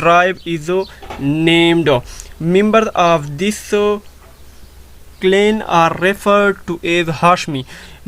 tribe is named. Members of this clan are referred to as Hashmi.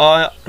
8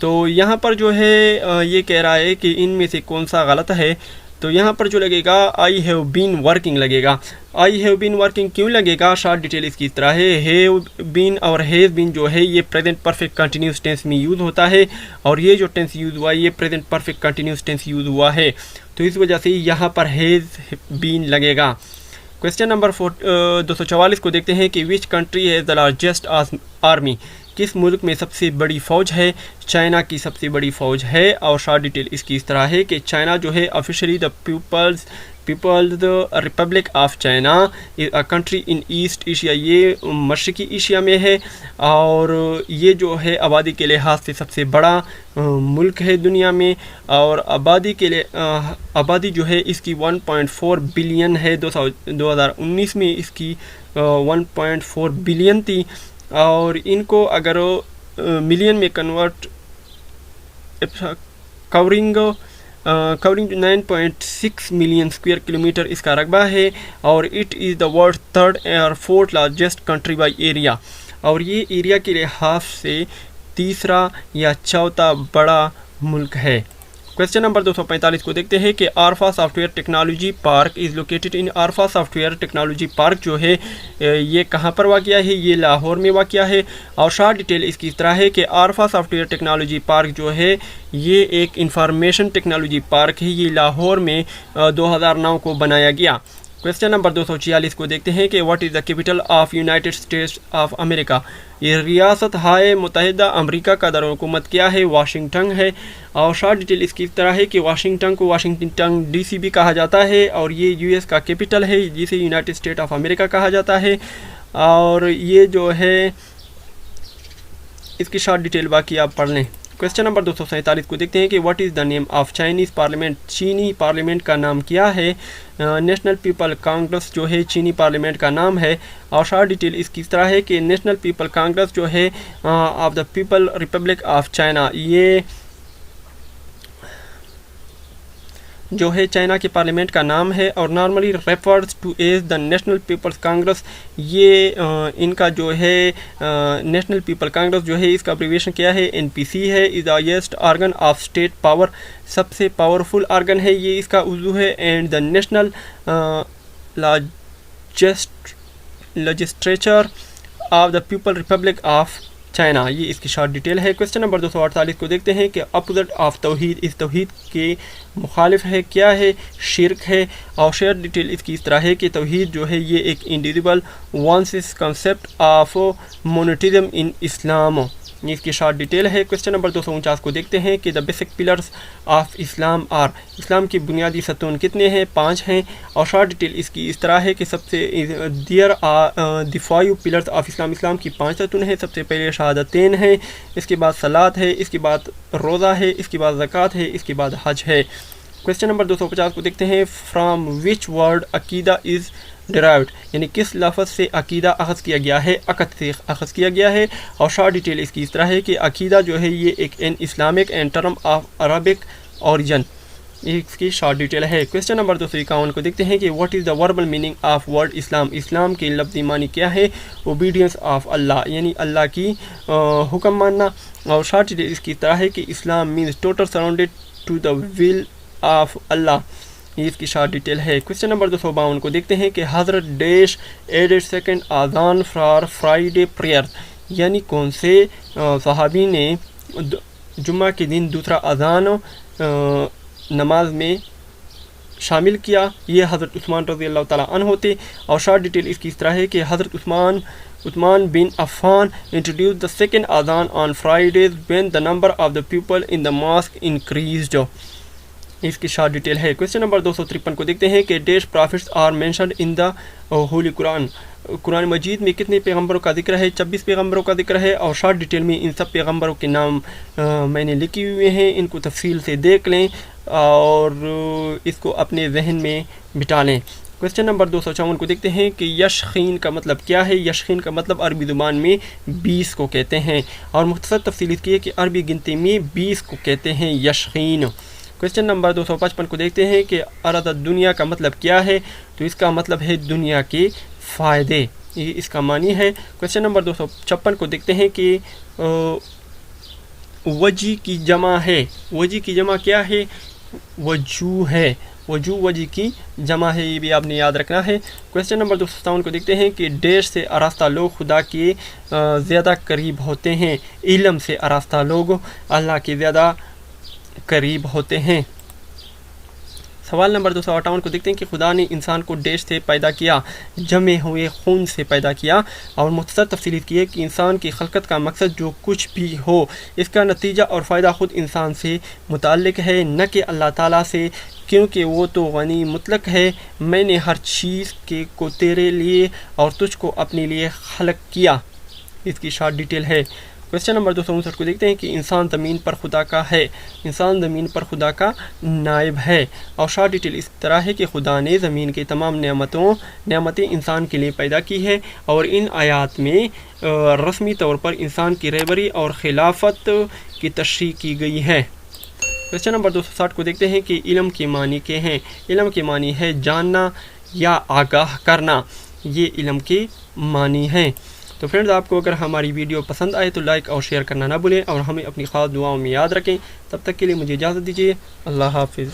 تو یہاں پر جو ہے یہ کہہ رہا ہے کہ ان میں سے کون سا غلط ہے. تو یہاں پر جو لگے گا آئی ہیو بین ورکنگ لگے گا. آئی ہیو بین ورکنگ کیوں لگے گا؟ شارٹ ڈیٹیل اس کی اس طرح ہے. ہیو بین اور ہیز بین جو ہے یہ پریزنٹ پرفیکٹ کنٹینیوس ٹینس میں یوز ہوتا ہے، اور یہ جو ٹینس یوز ہوا ہے یہ present perfect continuous tense use ہوا ہے، تو اس وجہ سے یہاں پر ہیز بین لگے گا. کویسچن نمبر 244 کو دیکھتے ہیں کہ which country has the largest army? کس ملک میں سب سے بڑی فوج ہے؟ چائنا کی سب سے بڑی فوج ہے. اور شارٹ ڈیٹیل اس کی اس طرح ہے کہ چائنا جو ہے officially the people's republic of China country in east Asia, یہ مشرقی ایشیا میں ہے، اور یہ جو ہے آبادی کے لحاظ سے سب سے بڑا ملک ہے دنیا میں، اور آبادی کے لیے آبادی جو ہے اس کی 1.4 بلین ہے. 2019 میں اس کی 1.4 بلین تھی، اور ان کو اگر ملین میں convert covering 9.6 million square kilometre اس کا رقبہ ہے، اور it is the world third اور fourth largest country by area, اور یہ ایریا کے لحاظ سے تیسرا یا چوتھا بڑا ملک ہے. کویسچن نمبر 245 کو دیکھتے ہیں کہ Arfa software technology park is located in. Arfa software technology park جو ہے یہ کہاں پر واقع ہے؟ یہ لاہور میں واقع ہے. اور شارٹ ڈیٹیل اس کی اس طرح ہے کہ Arfa software technology park جو ہے یہ ایک انفارمیشن ٹیکنالوجی پارک ہے، یہ لاہور میں 2009 کو بنایا گیا. کویسچن نمبر 246 کو دیکھتے ہیں کہ what is the capital of United States of America? یہ ریاست ہائے متحدہ امریکہ کا دارالحکومت کیا ہے؟ واشنگٹن ہے. اور شارٹ ڈیٹیل اس کی اس طرح ہے کہ واشنگٹن کو واشنگٹن ڈی سی بھی کہا جاتا ہے، اور یہ یو ایس کا کیپٹل ہے جسے یونائٹڈ اسٹیٹ آف امریکہ کہا جاتا ہے. اور یہ جو ہے اس کی شارٹ ڈیٹیل باقی آپ پڑھ لیں. کویسچن نمبر 247 کو دیکھتے ہیں کہ what is the name of Chinese parliament? چینی پارلیمنٹ کا نام کیا ہے؟ نیشنل پیپل کانگریس جو ہے چینی پارلیمنٹ کا نام ہے. اور شارٹ ڈیٹیل اس کی اس طرح ہے کہ نیشنل پیپل کانگریس جو ہے of the people republic of China, یہ جو ہے چائنا کے پارلیمنٹ کا نام ہے، اور normally refers to as the national people's congress. یہ ان کا جو ہے نیشنل پیپل کانگریس جو ہے اس کا ابریویشن کیا ہے؟ NPC ہے. Is the highest organ of state power, سب سے پاورفل آرگن ہے یہ اس کا عضو ہے. And the national legislature of the people republic of China, یہ اس کی شارٹ ڈیٹیل ہے. کویسچن نمبر 248 کو دیکھتے ہیں کہ اپوزٹ آف توحید، اس توحید کے مخالف ہے کیا ہے؟ شرک ہے. اور شارٹ ڈیٹیل اس کی اس طرح ہے کہ توحید جو ہے یہ ایک indivisible oneness concept of monotheism in Islam, یہ اس کی شارٹ ڈیٹیل ہے. کویسچن نمبر 249 کو دیکھتے ہیں کہ the basic pillars of Islam are, اسلام کی بنیادی ستون کتنے ہیں؟ 5 ہیں. اور شارٹ ڈیٹیل اس کی اس طرح ہے کہ سب سے دیئر دی 5 پلرس آف اسلام، اسلام کی 5 ستون ہیں. سب سے پہلے شہادتین ہیں، اس کے بعد صلاۃ ہے، اس کے بعد روزہ ہے، اس کے بعد زکوٰۃ ہے، اس کے بعد حج ہے. کویسچن نمبر 250 کو دیکھتے ہیں فرام وچ ورڈ عقیدہ از ڈرائیوڈ، یعنی کس لفظ سے عقیدہ اخذ کیا گیا ہے؟ عقد سے اخذ کیا گیا ہے. اور شارٹ ڈیٹیل اس کی اس طرح ہے کہ عقیدہ جو ہے یہ ایک an Islamic and term of Arabic origin, اس کی شارٹ ڈیٹیل ہے. کویسچن نمبر 251 کو دیکھتے ہیں کہ what is the verbal meaning of word Islam? اسلام کی لفظی معنی کیا ہے؟ اوبیڈینس آف اللہ، یعنی اللہ کی حکم ماننا. اور شارٹ ڈیٹیل اس کی طرح ہے کہ اسلام means total surrounded to the will of Allah, یہ اس کی شارٹ ڈیٹیل ہے. کویسچن نمبر 252 کو دیکھتے ہیں کہ حضرت dash added second azan for Friday prayer, یعنی کون سے صحابی نے جمعہ کے دن دوسرا اذان نماز میں شامل کیا؟ یہ حضرت عثمان رضی اللہ تعالیٰ عنہ ہوتے. اور شارٹ ڈیٹیل اس کی اس طرح ہے کہ Hazrat Usman bin Affan introduced the second azan on Fridays when the number of the people in the mosque increased, اس کی شارٹ ڈیٹیل ہے. کویسچن نمبر 253 کو دیکھتے ہیں کہ dash prophets are mentioned in the holy Quran, قرآن مجید میں کتنے پیغمبروں کا ذکر ہے؟ 26 پیغمبروں کا ذکر ہے. اور شارٹ ڈیٹیل میں ان سب پیغمبروں کے نام میں نے لکھی ہوئے ہیں، ان کو تفصیل سے دیکھ لیں اور اس کو اپنے ذہن میں بٹا لیں. کویسچن نمبر 254 کو دیکھتے ہیں کہ یشخین کا مطلب کیا ہے؟ یشخین کا مطلب عربی زبان میں 20 کو کہتے ہیں، اور مختصر تفصیل اس کی ہے کہ عربی گنتی میں 20 کو کہتے ہیں یشخین. کویسچن نمبر 255 کو دیکھتے ہیں کہ اراد دنیا کا مطلب کیا ہے؟ تو اس کا مطلب ہے دنیا کے فائدے، یہ اس کا معنی ہے. کویسچن نمبر 256 کو دیکھتے ہیں کہ وجی کی جمع ہے. وجی کی جمع کیا ہے؟ وجوہ ہے. وجوہ وجہ کی جمع ہے، یہ بھی آپ نے یاد رکھنا ہے. کویسچن نمبر 257 کو دیکھتے ہیں کہ ڈیش سے آراستہ لوگ خدا کے زیادہ قریب ہوتے ہیں. علم سے آراستہ لوگ اللہ کے زیادہ قریب ہوتے ہیں. سوال نمبر 258 کو دیکھتے ہیں کہ خدا نے انسان کو ڈیش سے پیدا کیا، جمے ہوئے خون سے پیدا کیا، اور مختصر تفصیل کی ہے کہ انسان کی خلقت کا مقصد جو کچھ بھی ہو اس کا نتیجہ اور فائدہ خود انسان سے متعلق ہے، نہ کہ اللہ تعالیٰ سے، کیونکہ وہ تو غنی مطلق ہے. میں نے ہر چیز کو تیرے لیے اور تجھ کو اپنے لیے خلق کیا. اس کی شارٹ ڈیٹیل ہے. کویسچن نمبر 259 کو دیکھتے ہیں کہ انسان زمین پر خدا کا ہے. انسان زمین پر خدا کا نائب ہے، اور شارٹ ڈیٹیل اس طرح ہے کہ خدا نے زمین کے تمام نعمتیں انسان کے لیے پیدا کی ہے، اور ان آیات میں رسمی طور پر انسان کی رہبری اور خلافت کی تشریح کی گئی ہے. کویسچن نمبر 260 کو دیکھتے ہیں کہ علم کے معنی کیا ہیں. علم کے معنی ہے جاننا یا آگاہ کرنا. یہ علم کے معنی ہیں. تو فرینڈز، آپ کو اگر ہماری ویڈیو پسند آئے تو لائک اور شیئر کرنا نہ بھولیں، اور ہمیں اپنی خاص دعاؤں میں یاد رکھیں. تب تک کے لیے مجھے اجازت دیجیے. اللہ حافظ.